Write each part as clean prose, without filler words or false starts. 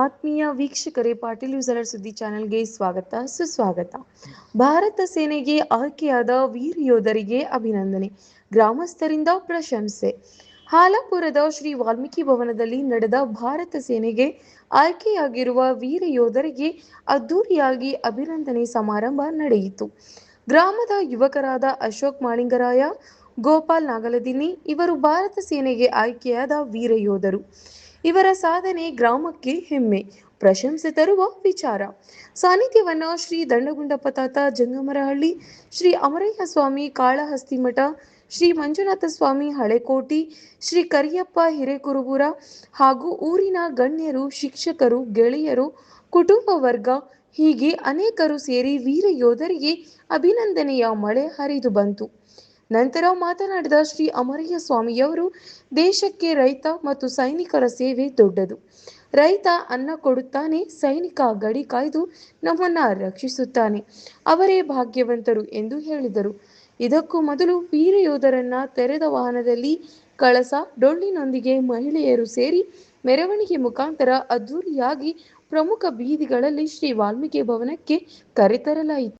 ಆತ್ಮೀಯ ವೀಕ್ಷಕರೇ, ಪಾಟೀಲ್ ಯೂಸರ್ ಸುದ್ದಿ ಚಾನೆಲ್ಗೆ ಸ್ವಾಗತ ಸುಸ್ವಾಗತ. ಭಾರತ ಸೇನೆಗೆ ಆಯ್ಕೆಯಾದ ವೀರ ಯೋಧರಿಗೆ ಅಭಿನಂದನೆ, ಗ್ರಾಮಸ್ಥರಿಂದ ಪ್ರಶಂಸೆ. ಹಾಲಾಪುರದ ಶ್ರೀ ವಾಲ್ಮೀಕಿ ಭವನದಲ್ಲಿ ನಡೆದ ಭಾರತ ಸೇನೆಗೆ ಆಯ್ಕೆಯಾಗಿರುವ ವೀರ ಯೋಧರಿಗೆ ಅದ್ದೂರಿಯಾಗಿ ಅಭಿನಂದನೆ ಸಮಾರಂಭ ನಡೆಯಿತು. ಗ್ರಾಮದ ಯುವಕರಾದ ಅಶೋಕ್ ಮಾಳಿಂಗರಾಯ, ಗೋಪಾಲ್ ನಾಗಲದಿನ್ನಿ ಇವರು ಭಾರತ ಸೇನೆಗೆ ಆಯ್ಕೆಯಾದ ವೀರ ಯೋಧರು. ಇವರ ಸಾಧನೆ ಗ್ರಾಮಕ್ಕೆ ಹೆಮ್ಮೆ, ಪ್ರಶಂಸೆ ತರುವ ವಿಚಾರ. ಸಾನ್ನಿಧ್ಯವನ್ನು ಶ್ರೀ ದಂಡಗುಂಡಪ್ಪ ತಾತ ಜಂಗಮರಹಳ್ಳಿ, ಶ್ರೀ ಅಮರಯ್ಯ ಸ್ವಾಮಿ ಕಾಳಹಸ್ತಿಮಠ, ಶ್ರೀ ಮಂಜುನಾಥ ಸ್ವಾಮಿ ಹಳೆಕೋಟಿ, ಶ್ರೀ ಕರಿಯಪ್ಪ ಹಿರೇಕುರುಬುರ ಹಾಗೂ ಊರಿನ ಗಣ್ಯರು, ಶಿಕ್ಷಕರು, ಗೆಳೆಯರು, ಕುಟುಂಬ ವರ್ಗ ಹೀಗೆ ಅನೇಕರು ಸೇರಿ ವೀರ ಯೋಧರಿಗೆ ಅಭಿನಂದನೆಯ ಮಳೆ ಹರಿದು ಬಂತು. ನಂತರ ಮಾತನಾಡಿದ ಶ್ರೀ ಅಮರಯ್ಯ ಸ್ವಾಮಿಯವರು, ದೇಶಕ್ಕೆ ರೈತ ಮತ್ತು ಸೈನಿಕರ ಸೇವೆ ದೊಡ್ಡದು. ರೈತ ಅನ್ನ ಕೊಡುತ್ತಾನೆ, ಸೈನಿಕ ಗಡಿ ಕಾಯ್ದು ನಮ್ಮನ್ನ ರಕ್ಷಿಸುತ್ತಾನೆ. ಅವರೇ ಭಾಗ್ಯವಂತರು ಎಂದು ಹೇಳಿದರು. ಇದಕ್ಕೂ ಮೊದಲು ವೀರ ಯೋಧರನ್ನ ತೆರೆದ ವಾಹನದಲ್ಲಿ ಕಳಸ, ಡೊಳ್ಳಿನೊಂದಿಗೆ ಮಹಿಳೆಯರು ಸೇರಿ ಮೆರವಣಿಗೆ ಮುಖಾಂತರ ಅದ್ದೂರಿಯಾಗಿ ಪ್ರಮುಖ ಬೀದಿಗಳಲ್ಲಿ ಶ್ರೀ ವಾಲ್ಮೀಕಿ ಭವನಕ್ಕೆ ಕರೆತರಲಾಯಿತು.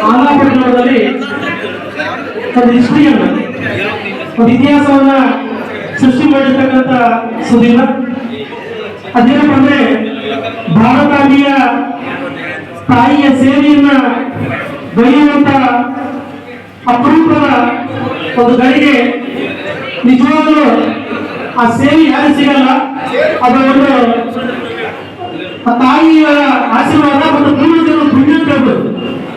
ಆಂಧ್ರಪ್ರದೇಶದಲ್ಲಿ ಒಂದು ಹಿಸ್ಟ್ರಿಯನ್ನು, ಒಂದು ಇತಿಹಾಸವನ್ನ ಸೃಷ್ಟಿ ಮಾಡಿರ್ತಕ್ಕಂಥ ಸುದೀನ. ಅದೇನಪ್ಪ ಅಂದ್ರೆ ಭಾರತಾಂಬೆಯ ತಾಯಿಯ ಸೇವೆಯನ್ನ ಬರೆಯುವಂತ ಅಪರೂಪದ ಒಂದು ಗಳಿಗೆ ನಿಜವಾಗಲೂ ಆ ಸೇವೆ ಯಾರು ಸಿಗಲ್ಲ. ಅದು ಒಂದು ತಾಯಿಯ ಆಶೀರ್ವಾದ ಮತ್ತು ಪೂರ್ವಜರ ಪುಣ್ಯ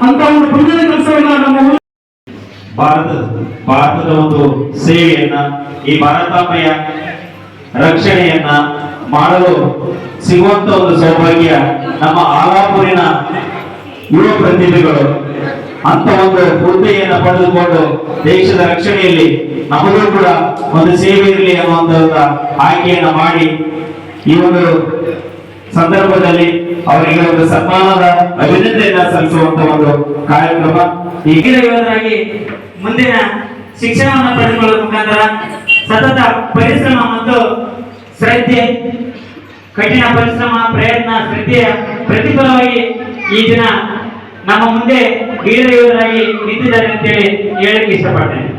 ಅಂತ ಒಂದು ಪುಣ್ಯದ ಕೆಲಸವನ್ನ ನಮ್ಮ ಭಾರತದ ಒಂದು ಸೇವೆಯನ್ನ, ಈ ಭಾರತಾಂಬೆಯ ರಕ್ಷಣೆಯನ್ನ ಮಾಡಲು ಸಿಗುವಂತ ಒಂದು ಸೌಭಾಗ್ಯ ನಮ್ಮ ಆಲಾಪುರಿನ ಯುವ ಪ್ರತಿಭೆಗಳು ಅಂತ ಒಂದು ಹುದ್ದೆಯನ್ನ ಪಡೆದುಕೊಂಡು ದೇಶದ ರಕ್ಷಣೆಯಲ್ಲಿ ನಮಗೂ ಕೂಡ ಒಂದು ಸೇವೆ ಇರಲಿ ಅನ್ನುವಂತ ಆಯ್ಕೆಯನ್ನ ಮಾಡಿ ಈ ಒಂದು ಸಂದರ್ಭದಲ್ಲಿ ಅವರಿಗೆ ಒಂದು ಸನ್ಮಾನದ ಅಭಿನಂದನೆಯನ್ನ ಸಲ್ಲಿಸುವಂತ ಒಂದು ಕಾರ್ಯಕ್ರಮ. ಈ ಯೋಧರಾಗಿ ಮುಂದಿನ ಶಿಕ್ಷಣವನ್ನು ಪಡೆದುಕೊಳ್ಳುವ ಮುಖಾಂತರ ಸತತ ಪರಿಶ್ರಮ ಮತ್ತು ಶ್ರದ್ಧೆ, ಕಠಿಣ ಪರಿಶ್ರಮ, ಪ್ರಯತ್ನ, ಶ್ರದ್ಧೆಯ ಪ್ರತಿಫಲವಾಗಿ ಈ ದಿನ ನಮ್ಮ ಮುಂದೆ ವೀರ ಯೋಧರಾಗಿ ನಿಂತಿದ್ದಾರೆ ಅಂತೇಳಿ ಹೇಳಕ್ಕೆ ಇಷ್ಟಪಡ್ತೇನೆ.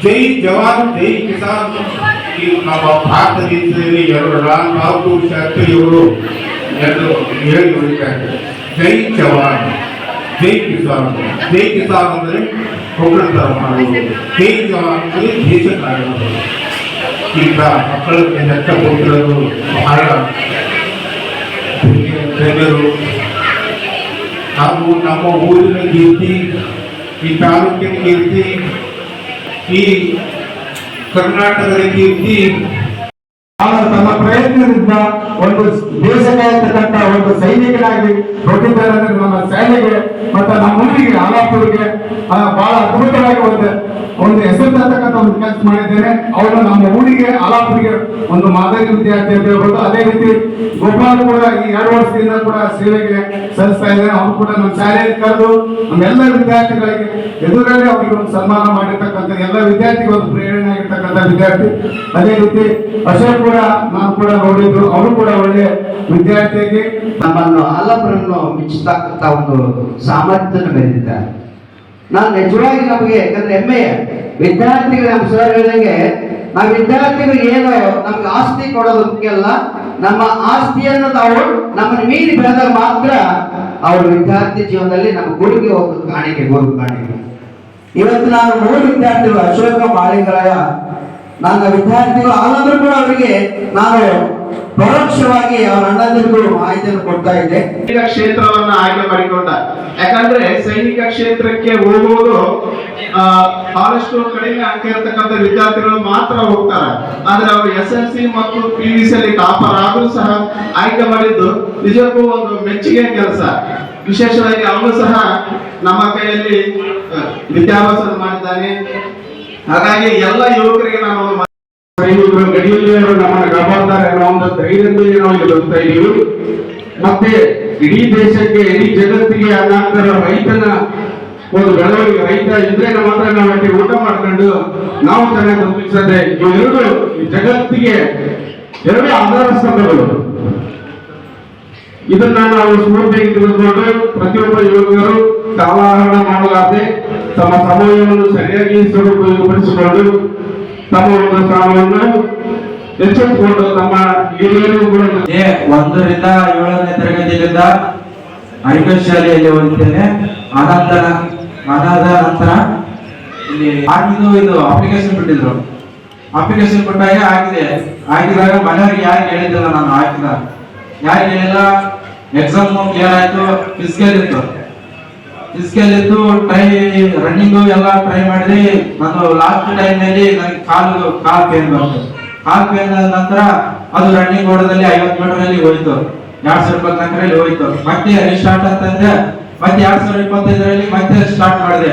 ಜೈ ಜವಾನ್ ಜೈ ಕಿಸಾನ್. ನಮ್ಮ ಭಾರತ ದೇಶದಲ್ಲಿ ಲಾಲ್ ಬಹದ್ದೂರ್ ಶಾಸ್ತ್ರಿಯವರು ಎಂದು ಹೇಳಿ ಹೋಗಿದ್ದಾರೆ. ಜೈ ಜವಾನ್ ಜೈ ಕಿಸಾನ್. ಜೈ ಕಿಸಾನ್ ಅಂದರೆ ಒಕ್ಕಲತನ ಮಾಡುವುದು, ಜೈ ಜವಾನ್ ಅಂದರೆ ದೇಶ ಕಾಯುವುದು. ಈಗ ಮಕ್ಕಳಿಗೆ ನೆಟ್ಟ ಕೊಟ್ಟಿರೋದು ಬಹಳ ಜನರು ಹಾಗೂ ನಮ್ಮ ಊರಿನ ಕೀರ್ತಿ, ಈ ತಾಲೂಕಿನ ಕೀರ್ತಿ, ಈ ಕರ್ನಾಟಕದ ಕೀರ್ತಿ. ತಮ್ಮ ಪ್ರಯತ್ನದಿಂದ ಒಂದು ದೇಶಕ್ಕಾಗಿರ್ತಕ್ಕಂಥ ಒಂದು ಸೈನಿಕನಾಗಿ ಹೊರಟಿದ್ದಾರೆ. ನಮ್ಮ ಸೇನೆಗೆ ಮತ್ತು ನಮ್ಮ ಊರಿಗೆ ಆಲಾಪುರಿಗೆ ಬಹಳ ಅದ್ಭುತವಾಗಿ ಒಂದು ಹೆಸರು ತರ್ತಕ್ಕಂಥ ಒಂದು ಕೆಲಸ ಮಾಡಿದ್ದೇನೆ. ಅವರು ನಮ್ಮ ಊರಿಗೆ ಆಲಾಪುರಿಗೆ ಒಂದು ಮಾದರಿ ವಿದ್ಯಾರ್ಥಿ ಅಂತ ಹೇಳ್ಬೋದು. ಅದೇ ರೀತಿ ಗೋಪಾಲ್ ಕೂಡ ಈ 2 ವರ್ಷದಿಂದ ಕೂಡ ಸೇವೆಗೆ ಸಲ್ಲಿಸ್ತಾ ಇದ್ದಾರೆ. ಅವರು ಕೂಡ ನಮ್ಮ ಶಾಲೆಯಲ್ಲಿ ಕರೆದು ನಮ್ಮೆಲ್ಲ ವಿದ್ಯಾರ್ಥಿಗಳಿಗೆ ಎದುರಲ್ಲಿ ಅವರಿಗೆ ಒಂದು ಸನ್ಮಾನ ಮಾಡಿರ್ತಕ್ಕಂಥ ಎಲ್ಲ ವಿದ್ಯಾರ್ಥಿಗೆ ಒಂದು ಪ್ರೇರಣೆ ಆಗಿರ್ತಕ್ಕಂಥ ವಿದ್ಯಾರ್ಥಿ. ಅದೇ ರೀತಿ ಅಶೋಕ್ ಕೂಡ ನಾನು ಕೂಡ ನೋಡಿದ್ರು, ಅವರು ಕೂಡ ಒಳ್ಳೆ ವಿದ್ಯಾರ್ಥಿಯಾಗಿ ನಮ್ಮನ್ನು ಆಲಾಪುರನ್ನು ಮೆಚ್ಚತಕ್ಕಂಥ ಒಂದು ಸಾಮರ್ಥ್ಯವನ್ನು ಮೆರೆದಿದ್ದಾರೆ. ನಾನು ನಿಜವಾಗಿ ನಮಗೆ ಯಾಕಂದ್ರೆ ಹೆಮ್ಮೆಯ ವಿದ್ಯಾರ್ಥಿಗಳು ನಮ್ಮ ಸರ್ ಹೇಳಿದಂಗೆ ನಾವು ವಿದ್ಯಾರ್ಥಿಗಳು ಏನು ನಮ್ಗೆ ಆಸ್ತಿ ಕೊಡೋದು ಮುಖ್ಯ ಅಲ್ಲ, ನಮ್ಮ ಆಸ್ತಿಯನ್ನು ತಾವು ನಮ್ಮನ್ನು ಮೀರಿ ಬೆಳೆದಾಗ ಮಾತ್ರ ಅವರು ವಿದ್ಯಾರ್ಥಿ ಜೀವನದಲ್ಲಿ ನಮ್ಮ ಗುರುಗೆ ಹೋಗೋದು ಕಾಣಿಕೆ. ಇವತ್ತು ನಾನು 3 ವಿದ್ಯಾರ್ಥಿಗಳು, ಅಶೋಕ ಮಾಳಿಂಗರಾಯ, ನನ್ನ ವಿದ್ಯಾರ್ಥಿಗಳು ಆದರೂ ಕೂಡ ಅವರಿಗೆ ನಾನು ಪರೋಕ್ಷವಾಗಿ ಅವರ ಅಣ್ಣಂದಿರಿಗೂ ಮಾಹಿತಿಯನ್ನು ಕೊಡ್ತಾ ಇದ್ದೆ. ಸೈನಿಕ ಕ್ಷೇತ್ರವನ್ನ ಆಯ್ಕೆ ಮಾಡಿಕೊಂಡ. ಯಾಕಂದ್ರೆ ಸೈನಿಕ ಕ್ಷೇತ್ರಕ್ಕೆ ಹೋಗುವುದು ಬಹಳಷ್ಟು ಕಡಿಮೆ ಅಂಕ ಇರತಕ್ಕಂಥ ವಿದ್ಯಾರ್ಥಿಗಳು ಮಾತ್ರ ಹೋಗ್ತಾರೆ. ಆದ್ರೆ ಅವರು SLC ಮತ್ತು PVC ಅಲ್ಲಿ ಟಾಪರ್ ಆದ್ರೂ ಸಹ ಆಯ್ಕೆ ಮಾಡಿದ್ದು ನಿಜಕ್ಕೂ ಒಂದು ಮೆಚ್ಚುಗೆ ಕೆಲಸ. ವಿಶೇಷವಾಗಿ ಅವನು ಸಹ ನಮ್ಮ ಕೈಯಲ್ಲಿ ವಿದ್ಯಾಭ್ಯಾಸ ಮಾಡಿದ್ದಾನೆ. ಹಾಗಾಗಿ ಎಲ್ಲ ಯುವಕರಿಗೆ ನಾನು ಸೈನಿಕರು ಗಡಿಯಲ್ಲಿ ನಮ್ಮನ್ನು ಕಾಪಾಡ್ತಾರೆ ಅನ್ನೋ ಒಂದು ಧೈರ್ಯದಲ್ಲಿ ನಾವು ಇಲ್ಲಿ ಬರ್ತಾ ಇದೀವಿ. ಮತ್ತೆ ಇಡೀ ದೇಶಕ್ಕೆ, ಇಡೀ ಜಗತ್ತಿಗೆ ಅನ್ನಾಗ್ತಾರ ರೈತನ ಒಂದು ಬೆಳವಣಿಗೆ. ರೈತ ಇದ್ರೆ ಮಾತ್ರ ನಾವು ಒಟ್ಟಿಗೆ ಊಟ ಮಾಡ್ಕೊಂಡು ನಾವು ಚೆನ್ನಾಗಿ ಬದುಕಿಸದೆ. ಇವೆರಡು ಈ ಜಗತ್ತಿಗೆ ಎರಡು ಆಧಾರ ಸ್ತಂಭಗಳು. ಇದನ್ನ ನಾವು ಸ್ಫೂರ್ತಿಯಾಗಿ ತಿಳಿದುಕೊಂಡು ಪ್ರತಿಯೊಬ್ಬ ಯುವಕರು ಕಾಲಹರಣ ಮಾಡಲಾರದೆ ತಮ್ಮ ಸಮಯವನ್ನು ಸರಿಯಾಗಿ ಸದುಪಯೋಗಪಡಿಸಿಕೊಂಡು ತಮ್ಮ ಒಂದು ಸ್ಥಾನವನ್ನು ಎಚ್ಚೆತ್ತುಕೊಂಡು ತಮ್ಮ ಹಿರಿಯರು ಕೂಡ 1 ರಿಂದ 7ನೇ ತರಗತಿಯಿಂದ ಅರಿಕೆ ಶಾಲೆಯಲ್ಲಿ ಓದಿದ್ದೇನೆ. ಅದಾದ ನಂತರ ಇಲ್ಲಿ ಇದು ಅಪ್ಲಿಕೇಶನ್ ಬಿಟ್ಟಿದ್ರು. ಅಪ್ಲಿಕೇಶನ್ ಕೊಟ್ಟಾಗ ಹಾಕಿದಾಗ ಮನೆಯವ್ರಿಗೆ ಯಾರಿಗೆ ಹೇಳಿದ್ದಿಲ್ಲ, ನಾನು ಯಾರಿಗೆ ಹೇಳಿಲ್ಲ. ಎಕ್ಸಾಮ್ ಕ್ಲಿಯರ್ ಆಯ್ತು. ಫಿಸಿಕಲ್ ಇತ್ತು, ಟ್ರೈ ರನ್ನಿಂಗು ಎಲ್ಲ ಟ್ರೈ ಮಾಡಿದೆ. ನಾನು ಲಾಸ್ಟ್ ಟೈಮ್ ನಲ್ಲಿ ನನಗೆ ಕಾಲ್ ಪೇನ್ ಬಂತು. ಕಾಲ್ ಪೇನ್ ನಂತರ ಅದು ರನ್ನಿಂಗ್ ಓಡೋದಲ್ಲಿ 50 ಮೀಟರ್ ಅಲ್ಲಿ ಹೋಯ್ತು. 2024 ಹೋಯ್ತು. ಮತ್ತೆ ರಿಸ್ಟಾರ್ಟ್ ಅಂತಂದ್ರೆ ಮತ್ತೆ 2025 ಮತ್ತೆ ಸ್ಟಾರ್ಟ್ ಮಾಡಿದೆ.